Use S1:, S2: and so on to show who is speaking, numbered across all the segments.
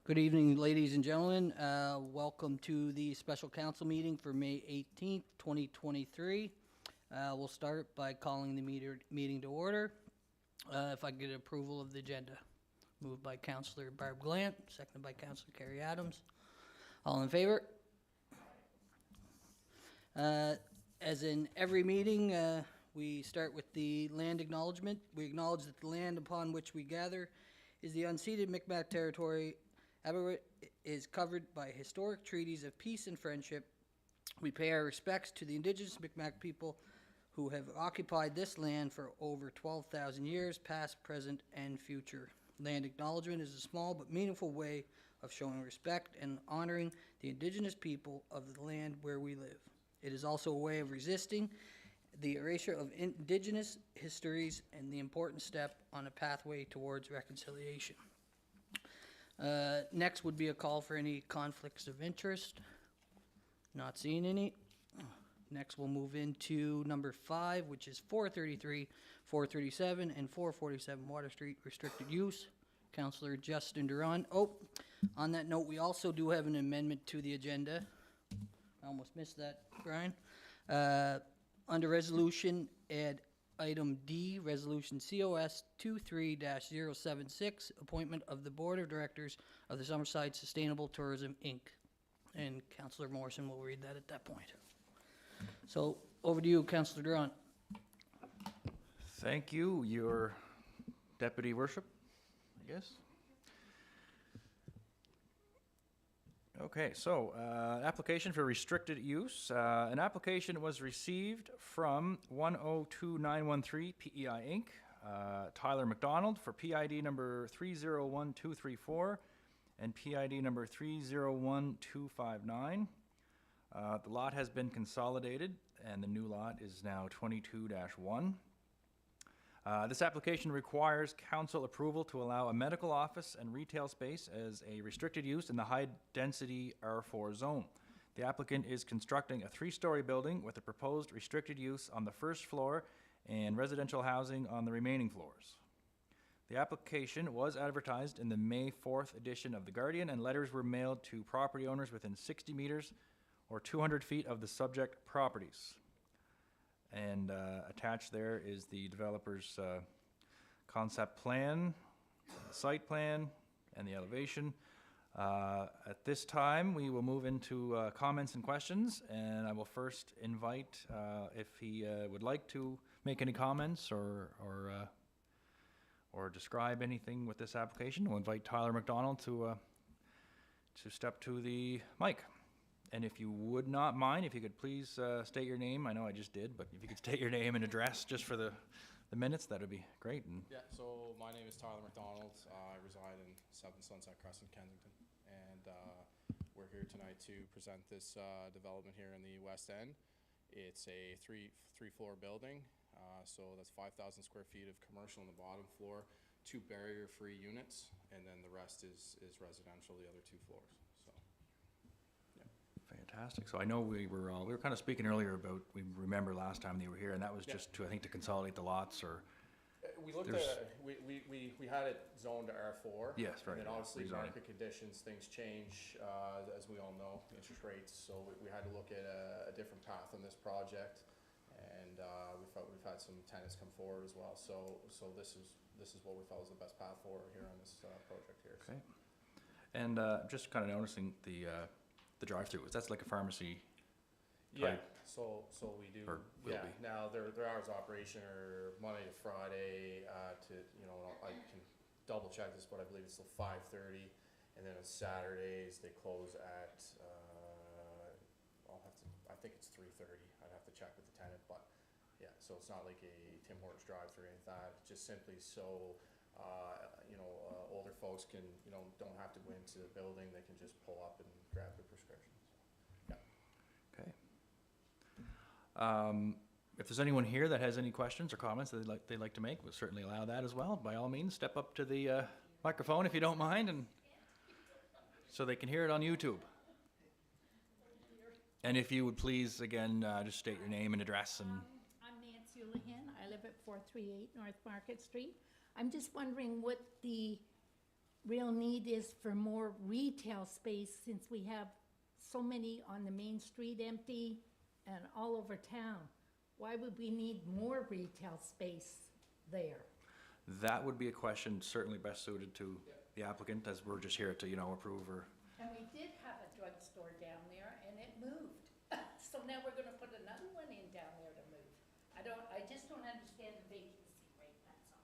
S1: Good evening, ladies and gentlemen. Welcome to the special council meeting for May 18th, 2023. We'll start by calling the meeting to order. If I get approval of the agenda. Moved by Councillor Barb Glant, seconded by Councillor Carrie Adams. All in favor? As in every meeting, we start with the land acknowledgement. We acknowledge that the land upon which we gather is the unceded Mi'kmaq territory. It is covered by historic treaties of peace and friendship. We pay our respects to the Indigenous Mi'kmaq people who have occupied this land for over 12,000 years, past, present, and future. Land acknowledgement is a small but meaningful way of showing respect and honoring the Indigenous people of the land where we live. It is also a way of resisting the erasure of Indigenous histories and the important step on a pathway towards reconciliation. Next would be a call for any conflicts of interest. Not seeing any. Next we'll move into number 5, which is 433, 437, and 447 Water Street restricted use. Councillor Justin Doiron. Oh, on that note, we also do have an amendment to the agenda. I almost missed that, Brian. Under resolution, add item D, resolution COS 23-076, appointment of the Board of Directors of the Summerside Sustainable Tourism Inc. And Councillor Morrison will read that at that point. So over to you, Councillor Doiron.
S2: Thank you, Your Deputy Worship, I guess. Okay, so application for restricted use. An application was received from 102913 PEI Inc., Tyler MacDonald for PID number 301234 and PID number 301259. The lot has been consolidated and the new lot is now 22-1. This application requires council approval to allow a medical office and retail space as a restricted use in the high-density R4 zone. The applicant is constructing a 3-story building with a proposed restricted use on the first floor and residential housing on the remaining floors. The application was advertised in the May 4th edition of The Guardian, and letters were mailed to property owners within 60 meters or 200 feet of the subject properties. And attached there is the developer's concept plan, site plan, and the elevation. At this time, we will move into comments and questions, and I will first invite, if he would like to make any comments or describe anything with this application, we'll invite Tyler MacDonald to step to the mic. And if you would not mind, if you could please state your name. I know I just did, but if you could state your name and address just for the minutes, that would be great. And
S3: yeah, so my name is Tyler MacDonald. I reside in 7 Sunset Crescent, Kensington. And we're here tonight to present this development here in the West End. It's a three-floor building. So that's 5,000 square feet of commercial on the bottom floor, 2 barrier-free units, and then the rest is residential, the other 2 floors.
S2: fantastic. So I know we were kind of speaking earlier about, we remember last time they were here, and that was just to, I think, to consolidate the lots, or
S3: we looked at we had it zoned to R4.
S2: Yes, right.
S3: And then obviously
S2: rezoning.
S3: market conditions, things change, as we all know, interest rates. So we had to look at a different path on this project, and we've had some tenants come forward as well. So this is what we felt was the best path forward here on this project here.
S2: Okay. And just kind of noticing the drive-through. That's like a pharmacy type?
S3: Yeah, so we do,
S2: or will be.
S3: Now their hours of operation are Monday to Friday to, I can double check this, but I believe it's till 5:30, and then on Saturdays they close at, I think it's 3:30, I'd have to check with the tenant, but yeah, so it's not like a Tim Hortons drive-through or anything like that, it's just simply so older folks can, don't have to go into the building, they can just pull up and grab their prescriptions. Yeah.
S2: Okay. If there's anyone here that has any questions or comments that they'd like to make, we'll certainly allow that as well. By all means, step up to the microphone if you don't mind, and so they can hear it on YouTube. And if you would please, again, just state your name and address. And
S4: I'm Nancy Ullahan. I live at 438 North Market Street. I'm just wondering what the real need is for more retail space since we have so many on the main street empty and all over town. Why would we need more retail space there?
S2: That would be a question certainly best suited to the applicant, as we're just here to, approve or.
S4: And we did have a drugstore down there and it moved. So now we're gonna put another one in down there to move. I just don't understand the vacancy rate, that's all.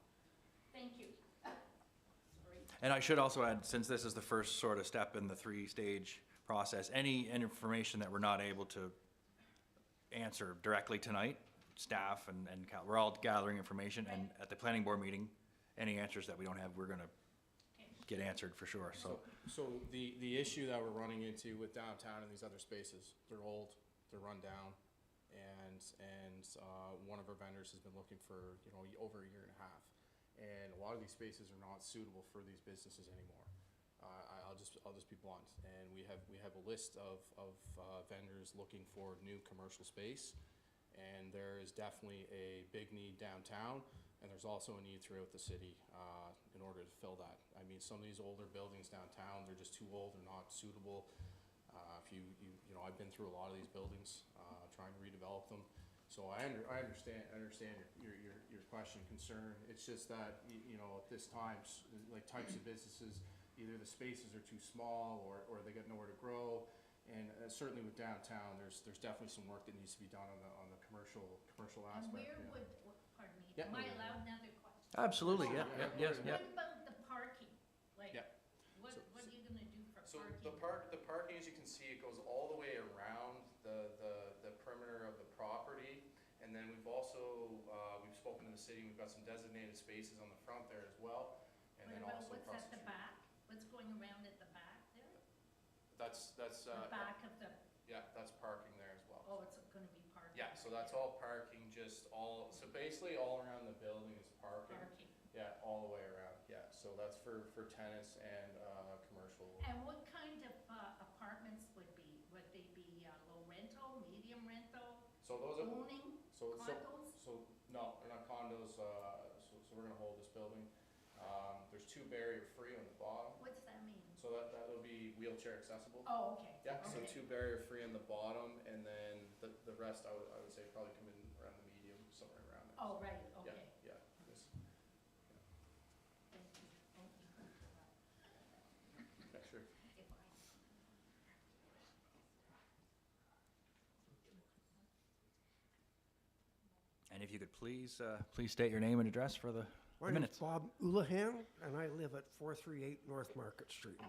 S4: Thank you. Sorry.
S2: And I should also add, since this is the first sort of step in the three-stage process, any information that we're not able to answer directly tonight, staff and we're all gathering information, and at the planning board meeting, any answers that we don't have, we're gonna get answered for sure, so.
S3: So the issue that we're running into with downtown and these other spaces, they're old, they're run down, and one of our vendors has been looking for, over a year and a half. And a lot of these spaces are not suitable for these businesses anymore. I'll just be blunt. And we have a list of vendors looking for new commercial space. And there is definitely a big need downtown, and there's also a need throughout the city in order to fill that. I mean, some of these older buildings downtown, they're just too old, they're not suitable. If I've been through a lot of these buildings, trying to redevelop them. So I understand your question, concern. It's just that, at this time, like types of businesses, either the spaces are too small or they got nowhere to grow. And certainly with downtown, there's definitely some work that needs to be done on the commercial
S4: And
S3: aspect.
S4: where
S3: yeah.
S4: would, pardon me,
S3: Yeah.
S4: am I allowed another question?
S2: Absolutely, yeah, yes, yeah.
S4: What about the parking? Like,
S3: Yeah.
S4: what are you gonna do for
S3: So
S4: parking?
S3: the parking, as you can see, it goes all the way around the perimeter of the property. And then we've also, we've spoken to the city, we've got some designated spaces on the front there as well. And
S4: What
S3: then
S4: about
S3: also
S4: what's
S3: across
S4: at
S3: the
S4: the
S3: street.
S4: back? What's going around at the back there?
S3: That's,
S4: The back of the,
S3: yeah, that's parking there as well.
S4: oh, it's gonna be parking.
S3: Yeah, so that's all parking, so basically all around the building is parking.
S4: Parking.
S3: Yeah, all the way around, yeah. So that's for tenants and, commercial.
S4: And what kind of apartments would they be low rental, medium rental,
S3: So those are,
S4: owning, condos?
S3: So, no, they're not condos, so we're gonna hold this building. There's 2 barrier-free on the bottom,
S4: What's that mean?
S3: so that'll be wheelchair accessible.
S4: Oh, okay.
S3: Yeah, so
S4: okay.
S3: 2 barrier-free on the bottom, and then the rest, I would say probably come in around the medium, somewhere around there.
S4: Oh, right,
S3: Yeah,
S4: okay.
S3: yeah, yes.
S4: Thank you.
S3: Yeah, sure.
S4: If I-
S2: And if you could please state your name and address for the
S5: My name's
S2: minutes.
S5: Bob Ulahan, and I live at 438 North Market Street.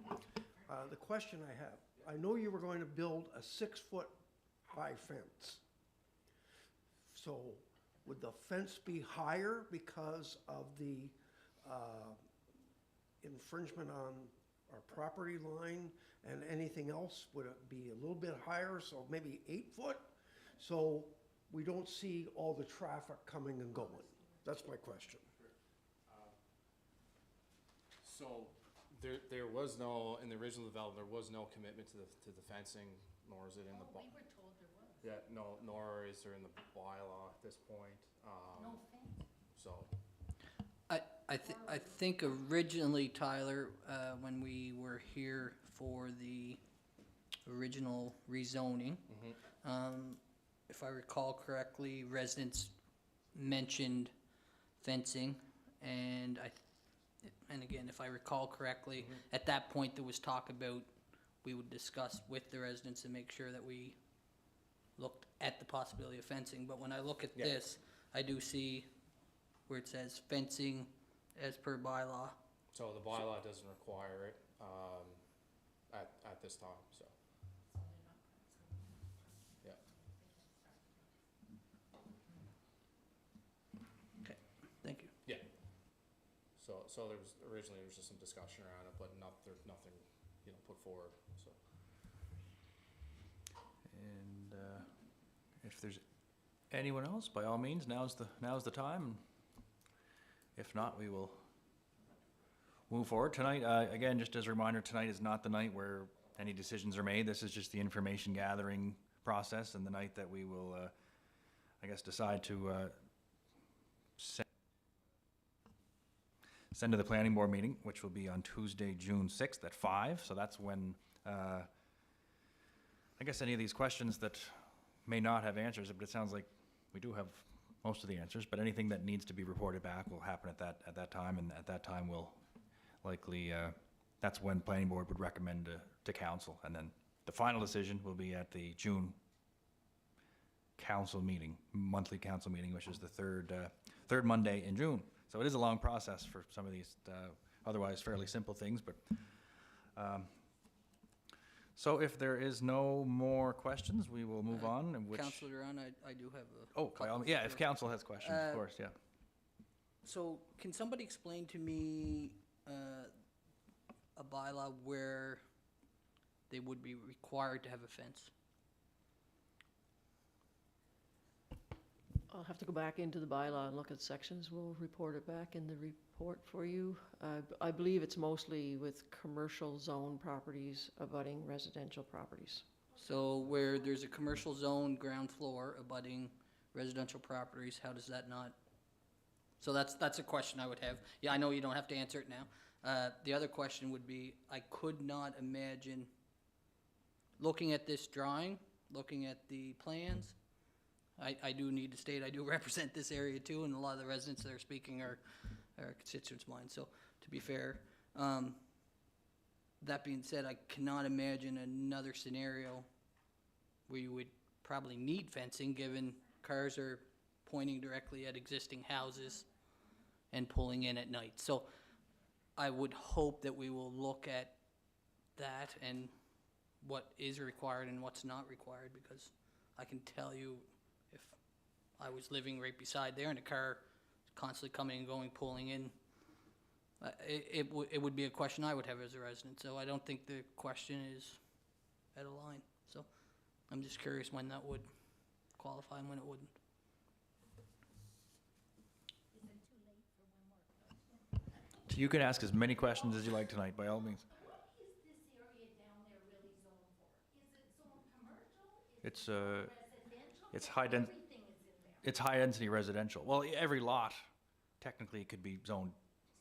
S5: The question I have, I know you were going to build a 6-foot high fence. So would the fence be higher because of the infringement on our property line and anything else? Would it be a little bit higher, so maybe 8 foot? So we don't see all the traffic coming and going? That's my question.
S3: So there was no, in the original development, there was no commitment to the fencing, nor is it in the,
S4: Oh, we were told there was.
S3: yeah, no, nor is there in the bylaw at this point.
S4: No fence.
S3: So,
S1: I think originally, Tyler, when we were here for the original rezoning, if I recall correctly, residents mentioned fencing, and again, if I recall correctly, at that point, there was talk about, we would discuss with the residents and make sure that we looked at the possibility of fencing, but when I look at
S3: Yeah.
S1: this, I do see where it says fencing as per bylaw.
S3: so the bylaw doesn't require it, at this time, so, yeah.
S1: Okay, thank you.
S3: Yeah. So there was, originally there was just some discussion around it, but there's nothing, put forward, so.
S2: And if there's anyone else, by all means, now's the time. If not, we will move forward. Tonight, again, just as a reminder, tonight is not the night where any decisions are made. This is just the information gathering process, and the night that we will, decide to send to the planning board meeting, which will be on Tuesday, June 6th at 5. So that's when, I guess any of these questions that may not have answers, but it sounds like we do have most of the answers, but anything that needs to be reported back will happen at that time, and at that time we'll likely, that's when planning board would recommend to council, and then the final decision will be at the June council meeting, monthly council meeting, which is the third Monday in June. So it is a long process for some of these otherwise fairly simple things, but so if there is no more questions, we will move on. And which
S1: Councillor Doiron, I do have a.
S2: Oh, by all means, yeah, if council has questions, of course, yeah.
S1: So can somebody explain to me a bylaw where they would be required to have a fence?
S6: I'll have to go back into the bylaw and look at sections. We'll report it back in the report for you. I believe it's mostly with commercial zone properties abutting residential properties.
S1: So where there's a commercial zone, ground floor abutting residential properties, how does that not? So that's a question I would have. Yeah, I know you don't have to answer it now. The other question would be, I could not imagine, looking at this drawing, looking at the plans, I do need to state I do represent this area too, and a lot of the residents that are speaking are constituents of mine. So to be fair, that being said, I cannot imagine another scenario where you would probably need fencing, given cars are pointing directly at existing houses and pulling in at night. So I would hope that we will look at that and what is required and what's not required, because I can tell you, if I was living right beside there and a car constantly coming and going, pulling in, it would be a question I would have as a resident. So I don't think the question is at a line. So I'm just curious when that would qualify and when it wouldn't.
S4: Is it too late for one more question?
S2: So you can ask as many questions as you like tonight, by all means.
S4: What is this area down there really zoned for? Is it zoned commercial? Is
S2: It's
S4: it residential?
S2: it's high den-
S4: Everything is in there.
S2: It's high density residential. Well, every lot technically could be zoned.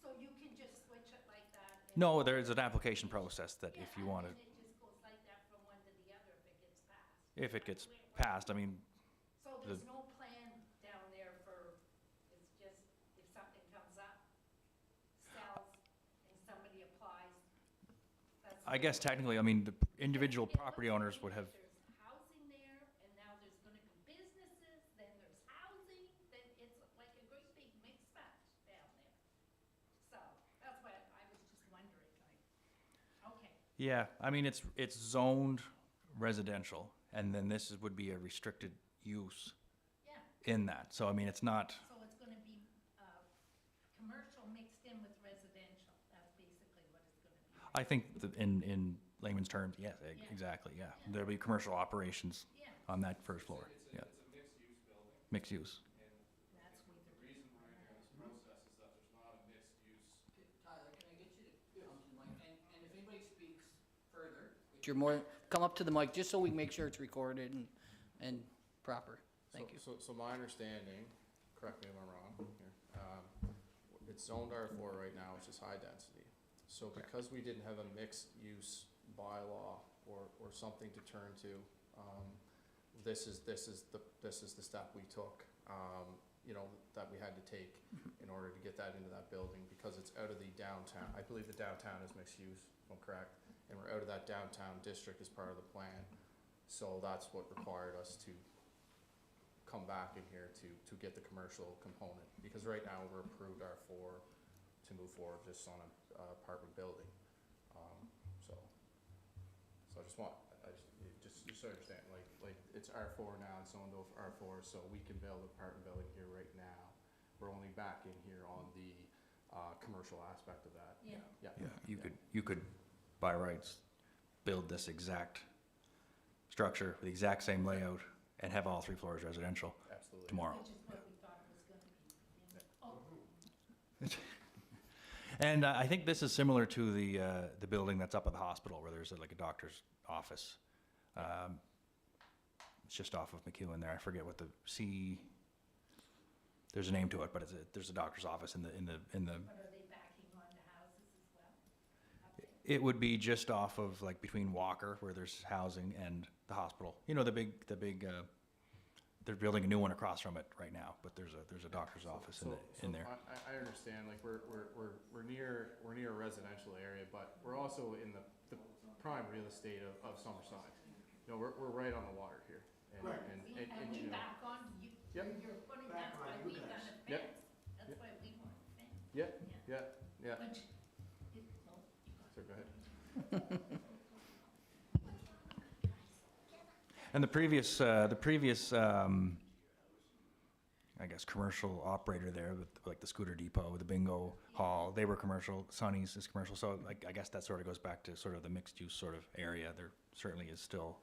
S4: So you can just switch it like that? and-
S2: No, there is an application process that if you
S4: Yeah,
S2: want to,
S4: and then it just goes like that from one to the other if it gets passed.
S2: if it gets passed, I mean,
S4: So there's no plan down there for, it's just if something comes up, sells, and somebody applies, that's.
S2: I guess technically, I mean, the individual
S4: It looks
S2: property
S4: to
S2: owners
S4: me
S2: would
S4: like
S2: have,
S4: There's housing there, and now there's gonna be businesses, then there's housing, then it's like a great big mixed match down there. So, that's why I was just wondering, like, okay,
S2: yeah, I mean, it's zoned residential, and then this would be a restricted use
S4: yeah,
S2: in that. So, I mean, it's not,
S4: so it's gonna be, commercial mixed in with residential, that's basically what it's gonna be.
S2: I think in layman's terms, yes, exactly, yeah. There'll be commercial operations
S4: Yeah,
S2: on that first floor, yeah.
S3: It's a mixed-use building,
S2: Mixed use.
S3: and
S4: that's with
S3: the reason we're in here in this process is that there's not a mixed-use.
S1: Tyler, can I get you to come to the mic? And if anybody speaks further, you're more, come up to the mic, just so we make sure it's recorded and proper. Thank you.
S3: So my understanding, correct me if I'm wrong here, it's zoned R4 right now, which is high density. So because we didn't have a mixed-use bylaw or something to turn to, this is the step we took, you know, that we had to take in order to get that into that building, because it's out of the downtown. I believe the downtown is mixed use, if I'm correct, and we're out of that downtown district as part of the plan. So that's what required us to come back in here to get the commercial component, because right now we're approved R4 to move forward just on a apartment building. So I just want, just so you understand, like it's R4 now, it's zoned over R4, so we can build an apartment building here right now. We're only back in here on the commercial aspect of that.
S4: Yeah.
S2: Yeah, you could, by rights, build this exact structure with the exact same layout and have all 3 floors residential
S3: Absolutely.
S2: tomorrow.
S4: Which is what we thought it was gonna be. Oh,
S2: And I think this is similar to the building that's up at the hospital, where there's like a doctor's office. It's just off of McEwen there. I forget what there's a name to it, but there's a doctor's office in the.
S4: but are they backing
S2: It would be just off of, like, between Walker, where there's housing, and the hospital. You know, the big, they're building a new one across from it right now, but there's a doctor's office in there.
S3: I understand, like, we're near a residential area, but we're also in the prime real estate of Summerside. You know, we're right on the water here.
S5: Right.
S3: And
S4: And we
S3: you know,
S4: back on,
S3: Yep.
S4: you're putting,
S5: Back
S4: that's
S5: on
S4: why
S5: you
S4: we got
S5: guys.
S4: a
S3: Yep.
S4: fence. That's why we want a fence.
S3: yeah.
S4: Which, no,
S3: So go ahead.
S2: And the previous, I guess, commercial operator there, with like the scooter depot, the bingo hall, they were commercial. Sonny's is commercial, so like, I guess that sort of goes back to sort of the mixed use sort of area. There certainly is still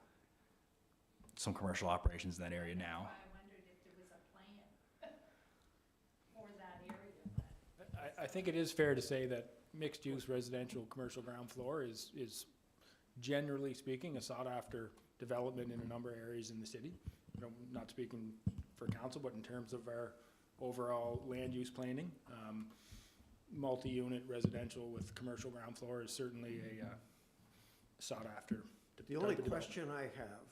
S2: some commercial operations in that area now.
S4: that's why I wondered if there was a plan for that area, but.
S7: I think it is fair to say that mixed-use residential commercial ground floor is generally speaking a sought-after development in a number of areas in the city. You know, not speaking for council, but in terms of our overall land use planning, multi-unit residential with commercial ground floor is certainly a sought-after.
S5: The only question I have,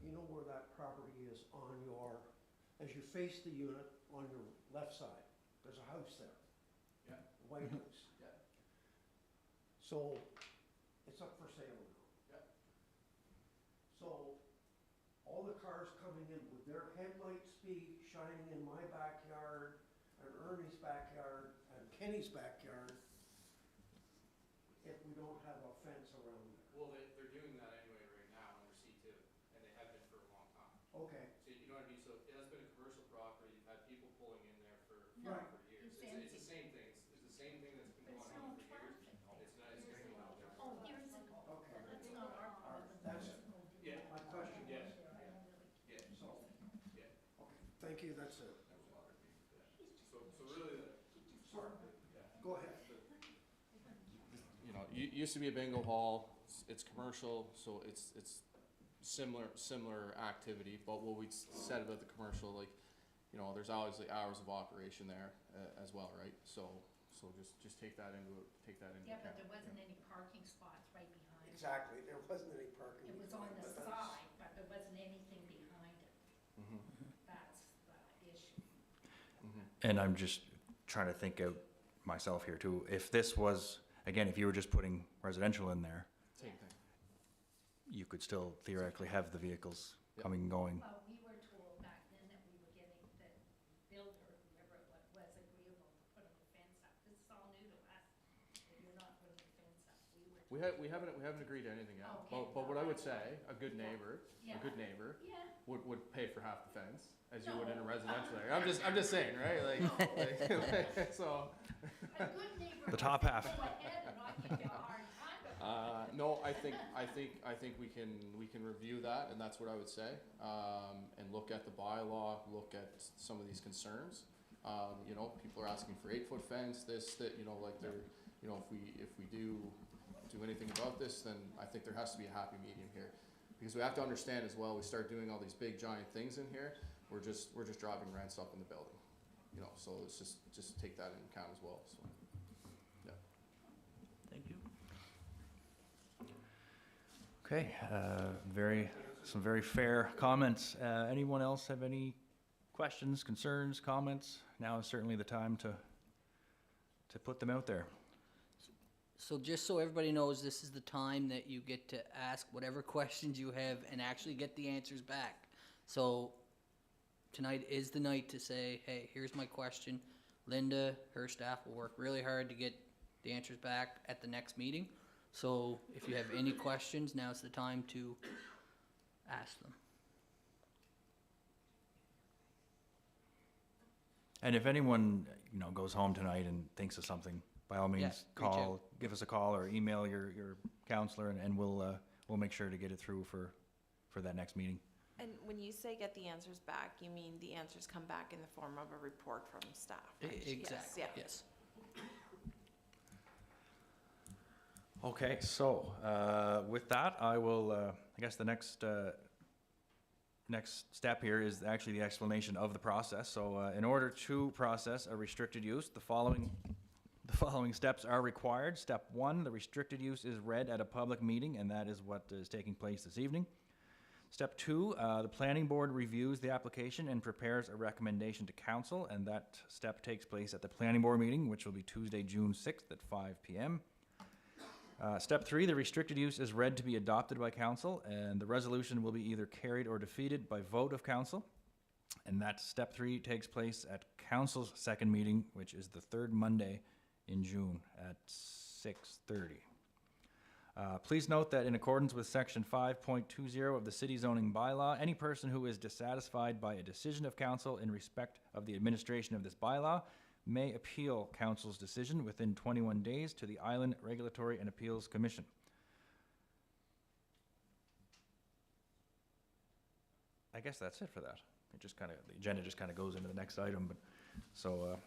S5: you know where that property is on your, as you face the unit on your left side, there's a house there.
S3: Yeah.
S5: A White house.
S3: Yeah.
S5: So, it's up for sale now.
S3: Yeah.
S5: So, all the cars coming in, would their headlights be shining in my backyard, and Ernie's backyard, and Kenny's backyard, if we don't have a fence around there?
S3: Well, they're doing that anyway right now under C2, and they have been for a long time.
S5: Okay,
S3: So you know what I mean? So it has been a commercial property. You've had people pulling in there for
S4: No,
S5: Right.
S3: years.
S4: it's
S3: It's the
S4: empty.
S3: same thing. It's the same thing that's been
S4: There's
S3: going on
S4: no
S3: for years.
S4: traffic.
S3: It's not, it's getting a lot different.
S4: Oh, years ago.
S5: okay.
S4: That's not our
S5: All right,
S4: problem.
S5: that's
S3: Yeah.
S5: my question.
S3: Yeah.
S5: Was,
S3: Yeah.
S5: so,
S3: Yeah.
S5: okay, thank you, that's it.
S3: So really,
S5: Sorry, go ahead.
S3: you know, used to be a bingo hall. It's commercial, so it's similar activity. But what we said about the commercial, like, you know, there's obviously hours of operation there as well, right? So just take that into
S4: Yeah, but
S3: account.
S4: there wasn't any parking spots right behind it.
S5: Exactly, there wasn't any parking.
S4: It was on
S5: behind
S4: the
S5: fence.
S4: side, but there wasn't anything behind it.
S3: Mhm.
S4: That's the issue.
S3: Mhm.
S2: And I'm just trying to think out myself here too. If this was, again, if you were just putting residential in there,
S3: Same thing.
S2: you could still theoretically have the vehicles
S3: Yep.
S2: coming and going.
S4: Well, we were told back then that we were getting the builder, whoever it was agreeable to putting a fence up. This is all new to us, that you're not putting a fence up.
S3: We haven't agreed to anything yet.
S4: Okay.
S3: But what I would say, a good neighbor
S4: Yeah.
S3: would
S4: Yeah,
S3: pay for half the fence, as you would in a
S4: No.
S3: residential area. I'm just saying, right? Like, so.
S4: a good neighbor.
S2: The top half.
S4: Go ahead and not give you a hard time.
S3: No, I think we can review that, and that's what I would say. And look at the bylaw, look at some of these concerns. You know, people are asking for 8-foot fence, that, you know, like they're, you know, if we do anything about this, then I think there has to be a happy medium here. Because we have to understand as well, we start doing all these big giant things in here, we're just driving rents up in the building. You know, so it's just take that into account as well, so.
S2: Thank you. Okay, some very fair comments. Anyone else have any questions, concerns, comments? Now is certainly the time to put them out there.
S1: So just so everybody knows, this is the time that you get to ask whatever questions you have and actually get the answers back. So tonight is the night to say, hey, here's my question. Linda, her staff will work really hard to get the answers back at the next meeting. So if you have any questions, now's the time to ask them.
S2: And if anyone, you know, goes home tonight and thinks of something, by all means,
S1: reach out.
S2: give us a call or email your counselor, and we'll make sure to get it through for that next meeting.
S8: And when you say get the answers back, you mean the answers come back in the form of a report from staff? right?
S1: Exactly,
S8: Yes, yeah.
S1: yes.
S2: Okay, so with that, I will, I guess the next step here is actually the explanation of the process. So in order to process a restricted use, the following The following steps are required. Step 1, the restricted use is read at a public meeting, and that is what is taking place this evening. Step 2, the planning board reviews the application and prepares a recommendation to council, and that step takes place at the planning board meeting, which will be Tuesday, June 6th at 5 p.m. Step 3, the restricted use is read to be adopted by council, and the resolution will be either carried or defeated by vote of council. And that step 3 takes place at council's second meeting, which is the third Monday in June at 6:30. Please note that in accordance with section 5.20 of the city zoning bylaw, any person who is dissatisfied by a decision of council in respect of the administration of this bylaw may appeal council's decision within 21 days to the Island Regulatory and Appeals Commission. I guess that's it for that. It just kind of, the agenda just kind of goes into the next item, but, so,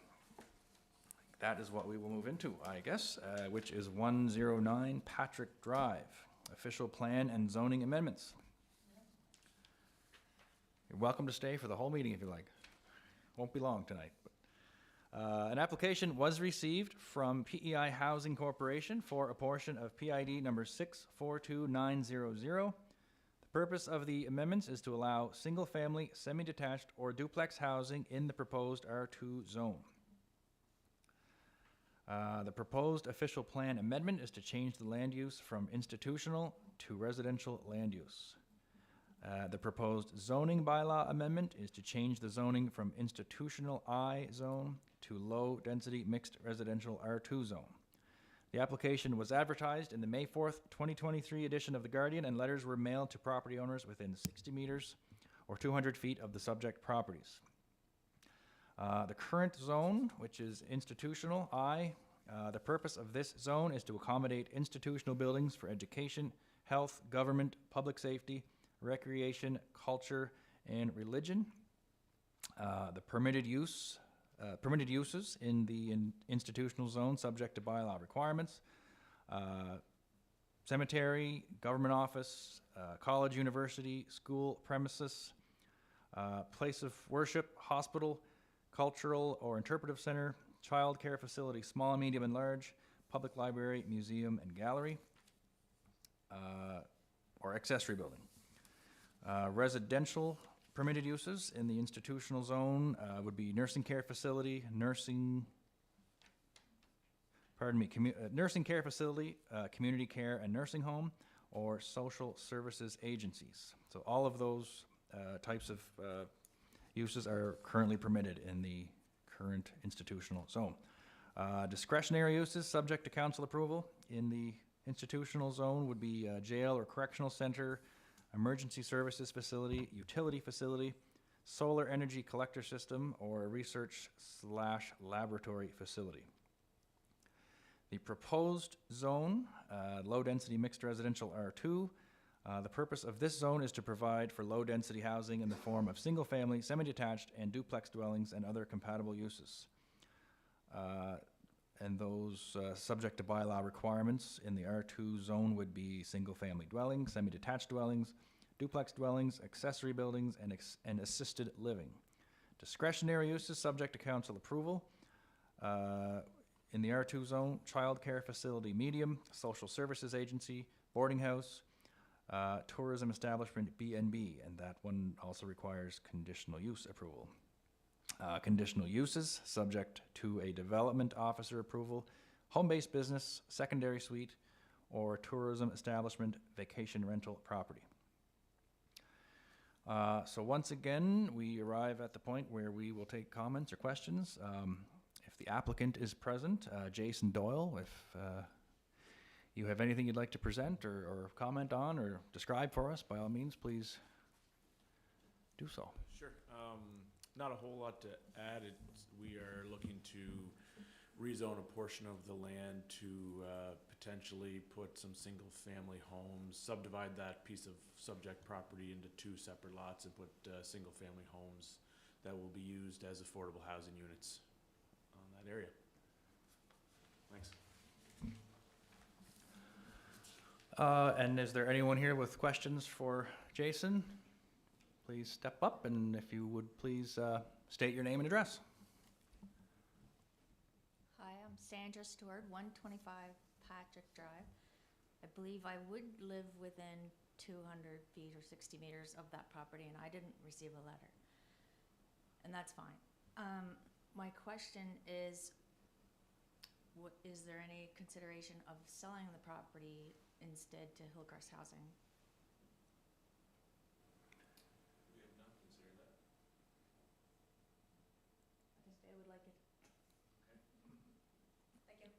S2: that is what we will move into, I guess, which is 109 Patrick Drive, official plan and zoning amendments. You're welcome to stay for the whole meeting if you like. Won't be long tonight. An application was received from PEI Housing Corporation for a portion of PID number 642900. The purpose of the amendments is to allow single-family, semi-detached, or duplex housing in the proposed R2 zone. The proposed official plan amendment is to change the land use from institutional to residential land use. The proposed zoning bylaw amendment is to change the zoning from institutional I zone to low-density mixed residential R2 zone. The application was advertised in the May 4th, 2023 edition of The Guardian, and letters were mailed to property owners within 60 meters or 200 feet of the subject properties. The current zone, which is institutional I, the purpose of this zone is to accommodate institutional buildings for education, health, government, public safety, recreation, culture, and religion. The permitted uses in the institutional zone subject to bylaw requirements. Cemetery, government office, college, university, school premises, place of worship, hospital, cultural or interpretive center, child care facility, small, medium, and large, public library, museum, and gallery, or accessory building. Residential permitted uses in the institutional zone would be nursing care facility, nursing care facility, community care and nursing home, or social services agencies. So all of those types of uses are currently permitted in the current institutional zone. Discretionary uses subject to council approval in the institutional zone would be jail or correctional center, emergency services facility, utility facility, solar energy collector system, or a research/laboratory facility. The proposed zone, low-density mixed residential R2, the purpose of this zone is to provide for low-density housing in the form of single-family, semi-detached, and duplex dwellings and other compatible uses. And those subject to bylaw requirements in the R2 zone would be single-family dwellings, semi-detached dwellings, duplex dwellings, accessory buildings, and assisted living. Discretionary uses subject to council approval. In the R2 zone, child care facility medium, social services agency, boarding house, tourism establishment B&B, and that one also requires conditional use approval. Conditional uses subject to a development officer approval, home-based business, secondary suite, or tourism establishment vacation rental property. So once again, we arrive at the point where we will take comments or questions. If the applicant is present, Jason Doyle, if you have anything you'd like to present or comment on or describe for us, by all means, please do so.
S9: Sure. Not a whole lot to add. We are looking to rezone a portion of the land to potentially put some single-family homes, subdivide that piece of subject property into 2 separate lots and put single-family homes that will be used as affordable housing units on that area. Thanks.
S2: And is there anyone here with questions for Jason? Please step up, and if you would please state your name and address.
S10: Hi, I'm Sandra Stewart, 125 Patrick Drive. I believe I would live within 200 feet or 60 meters of that property, and I didn't receive a letter. And that's fine. My question is, is there any consideration of selling the property instead to Hillcrest Housing?
S9: We have not considered that.
S10: I guess I would like it. Thank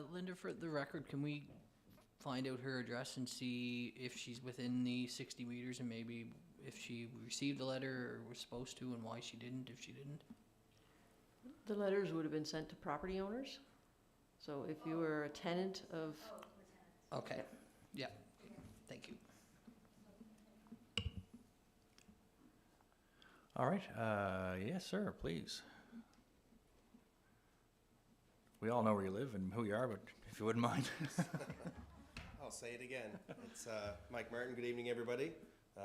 S10: you.
S1: Linda, for the record, can we find out her address and see if she's within the 60 meters and maybe if she received a letter or was supposed to and why she didn't, if she didn't?
S6: The letters would have been sent to property owners. So if you were a tenant of,
S1: Okay, yeah, thank you.
S2: All right, yes, sir, please. We all know where you live and who you are, but if you wouldn't mind.
S11: I'll say it again. It's Mike Martin. Good evening, everybody.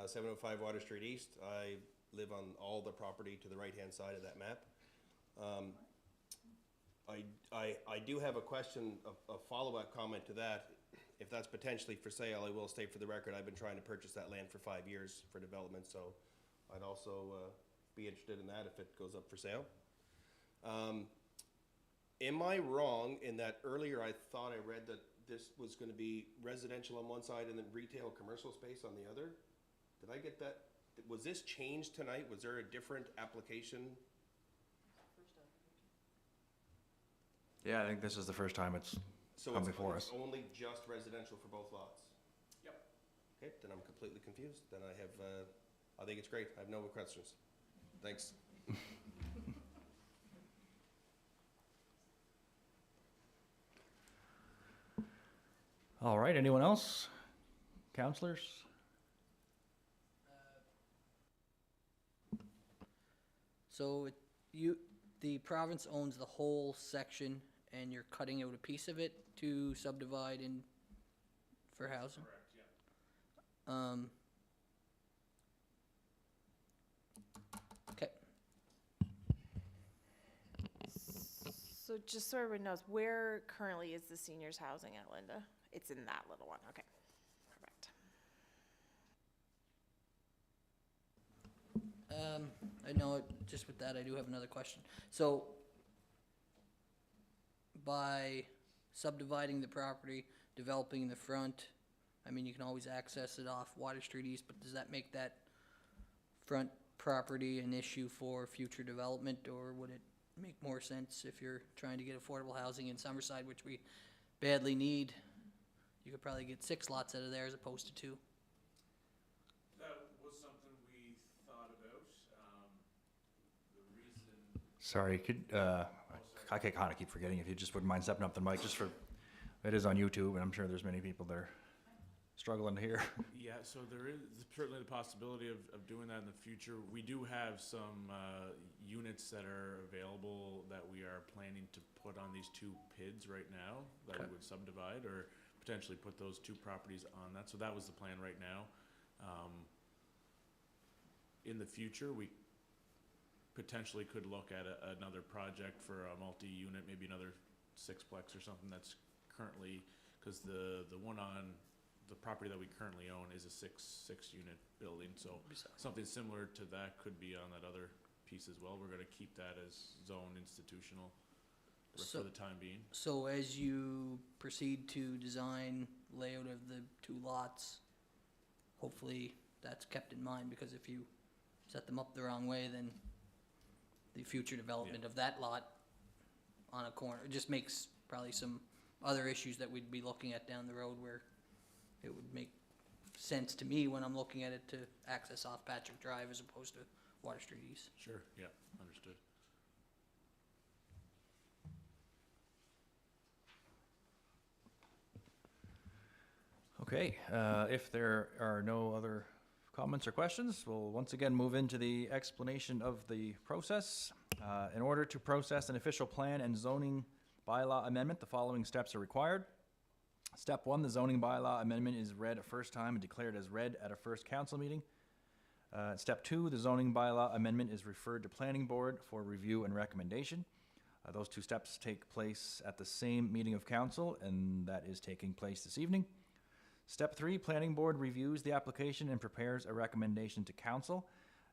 S11: 705 Water Street East. I live on all the property to the right-hand side of that map. I do have a question, a follow-up comment to that. If that's potentially for sale, I will state for the record, I've been trying to purchase that land for 5 years for development, so I'd also be interested in that if it goes up for sale. Am I wrong in that earlier I thought I read that this was going to be residential on one side and then retail commercial space on the other? Did I get that? Was this changed tonight? Was there a different application?
S2: Yeah, I think this is the first time it's
S11: So
S2: come
S11: it's
S2: before us.
S11: only just residential for both lots?
S9: Yep.
S11: Okay, then I'm completely confused. Then I have, I think it's great. I have no more questions. Thanks.
S2: All right, anyone else? Councillors?
S1: So the province owns the whole section and you're cutting out a piece of it to subdivide in for housing?
S9: Correct, yeah.
S1: Okay.
S8: So just so everyone knows, where currently is the seniors housing at, Linda? It's in that little one, okay. Perfect.
S1: I know, just with that, I do have another question. So, by subdividing the property, developing the front, I mean, you can always access it off Water Street East, but does that make that front property an issue for future development, or would it make more sense if you're trying to get affordable housing in Summerside, which we badly need? You could probably get 6 lots out of there as opposed to 2.
S9: That was something we thought about. The reason.
S2: Sorry, could, I kind of keep forgetting if you just wouldn't mind stepping up the mic just for, it is on YouTube and I'm sure there's many people that are struggling to hear.
S9: Yeah, so there is certainly the possibility of doing that in the future. We do have some units that are available that we are planning to put on these 2 PIDs right now that we would subdivide or potentially put those 2 properties on that. So that was the plan right now. In the future, we potentially could look at another project for a multi-unit, maybe another 6-plex or something that's currently, because the one on the property that we currently own is a 6-unit building, so something similar to that could be on that other piece as well. We're gonna keep that as zone institutional for the time being.
S1: So as you proceed to design layout of the 2 lots, hopefully that's kept in mind, because if you set them up the wrong way, then the future development of that lot on a corner, it just makes probably some other issues that we'd be looking at down the road where it would make sense to me when I'm looking at it to access off Patrick Drive as opposed to Water Street East.
S9: Sure, yeah, understood.
S2: Okay, if there are no other comments or questions, we'll once again move into the explanation of the process. In order to process an official plan and zoning bylaw amendment, the following steps are required. Step 1, the zoning bylaw amendment is read a first time and declared as read at a first council meeting. Step 2, the zoning bylaw amendment is referred to planning board for review and recommendation. Those two steps take place at the same meeting of council, and that is taking place this evening. Step 3, planning board reviews the application and prepares a recommendation to council.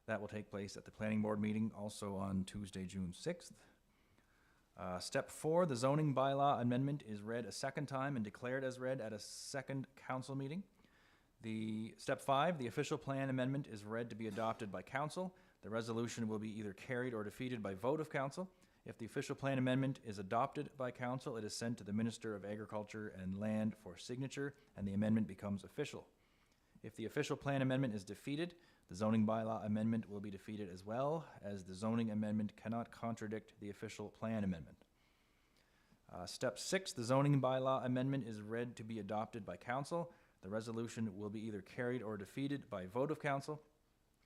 S2: That will take place at the planning board meeting, also on Tuesday, June 6th. Step 4, the zoning bylaw amendment is read a second time and declared as read at a second council meeting. Step 5, the official plan amendment is read to be adopted by council. The resolution will be either carried or defeated by vote of council. If the official plan amendment is adopted by council, it is sent to the Minister of Agriculture and Land for signature, and the amendment becomes official. If the official plan amendment is defeated, the zoning bylaw amendment will be defeated as well, as the zoning amendment cannot contradict the official plan amendment. Step 6, the zoning bylaw amendment is read to be adopted by council. The resolution will be either carried or defeated by vote of council.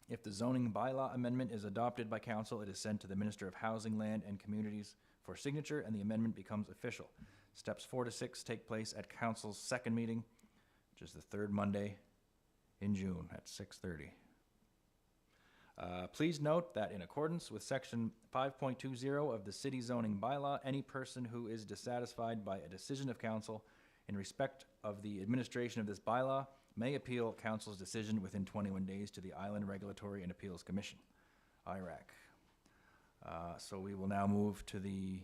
S2: If the zoning bylaw amendment is adopted by council, it is sent to the Minister of Housing, Land and Communities for signature, and the amendment becomes official. Steps 4 to 6 take place at council's second meeting, which is the third Monday in June at 6:30. Please note that in accordance with section 5.20 of the city zoning bylaw, any person who is dissatisfied by a decision of council in respect of the administration of this bylaw may appeal council's decision within 21 days to the Island Regulatory and Appeals Commission, IRAC. So we will now move to the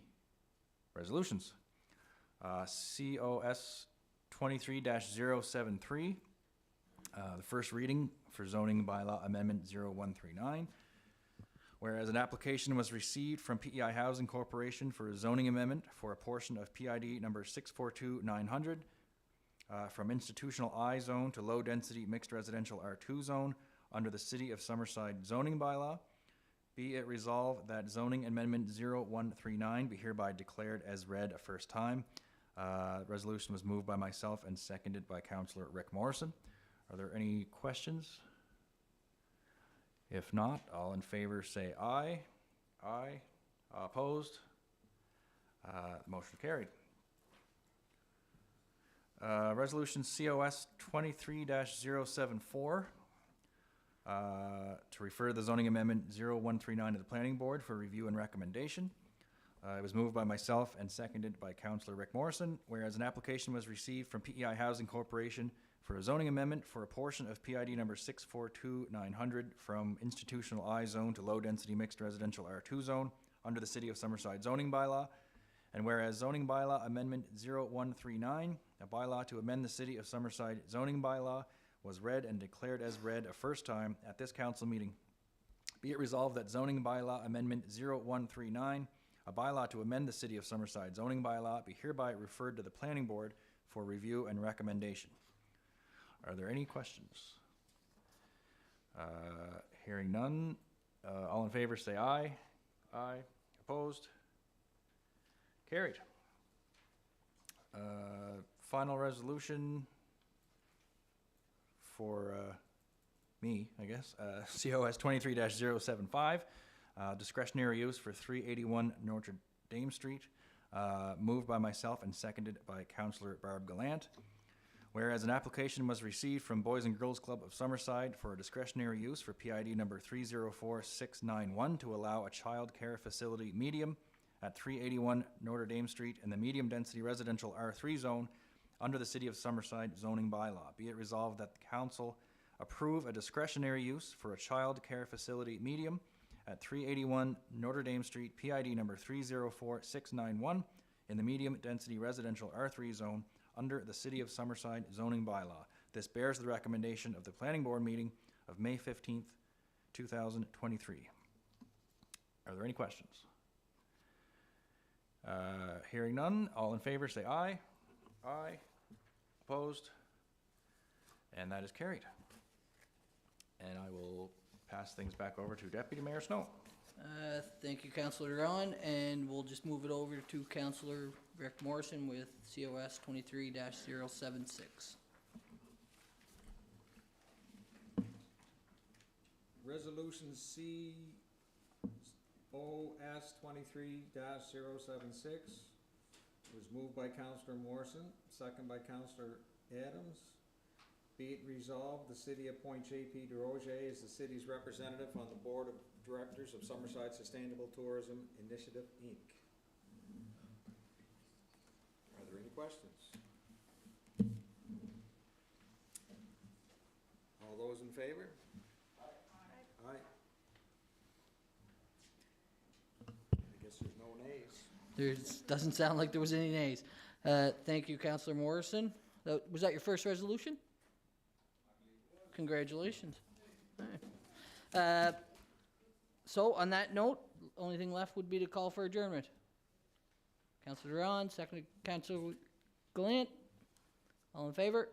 S2: resolutions. COS 23-073, the first reading for zoning bylaw amendment 0139. Whereas an application was received from PEI Housing Corporation for a zoning amendment for a portion of PID number 642900 from institutional I zone to low density mixed residential R2 zone under the City of Summerside zoning bylaw. Be it resolved that zoning amendment 0139 be hereby declared as read a first time. Resolution was moved by myself and seconded by Councillor Rick Morrison. Are there any questions? If not, all in favor say aye. Aye. Opposed? Motion carried. Resolution COS 23-074 to refer the zoning amendment 0139 to the planning board for review and recommendation. It was moved by myself and seconded by Councillor Rick Morrison, whereas an application was received from PEI Housing Corporation for a zoning amendment for a portion of PID number 642900 from institutional I zone to low density mixed residential R2 zone under the City of Summerside zoning bylaw. And whereas zoning bylaw amendment 0139, a bylaw to amend the City of Summerside zoning bylaw, was read and declared as read a first time at this council meeting. Be it resolved that zoning bylaw amendment 0139, a bylaw to amend the City of Summerside zoning bylaw, be hereby referred to the planning board for review and recommendation. Are there any questions? Hearing none, all in favor say aye. Aye. Opposed? Carried. Final resolution for me, I guess. COS 23-075, discretionary use for 381 Notre Dame Street, moved by myself and seconded by Councillor Barb Gallant. Whereas an application was received from Boys and Girls Club of Summerside for a discretionary use for PID number 304691 to allow a child care facility medium at 381 Notre Dame Street in the medium density residential R3 zone under the City of Summerside zoning bylaw. Be it resolved that the council approve a discretionary use for a child care facility medium at 381 Notre Dame Street, PID number 304691 in the medium density residential R3 zone under the City of Summerside zoning bylaw. This bears the recommendation of the planning board meeting of May 15th, 2023. Are there any questions? Hearing none, all in favor say aye. Aye. Opposed? And that is carried. And I will pass things back over to Deputy Mayor Snow.
S1: Thank you, Councillor Doiron, and we'll just move it over to Councillor Rick Morrison with COS 23-076.
S12: Resolution COS 23-076 was moved by Councillor Morrison, second by Councillor Adams. Be it resolved, the city appoints J.P. DeRozier as the city's representative on the Board of Directors of Summerside Sustainable Tourism Initiative, Inc. Are there any questions? All those in favor? Aye. I guess there's no nays.
S1: There doesn't sound like there was any nays. Thank you, Councillor Morrison. Was that your first resolution? Congratulations. All right. So on that note, only thing left would be to call for adjournment. Councillor Doiron, seconded Councillor Gallant. All in favor?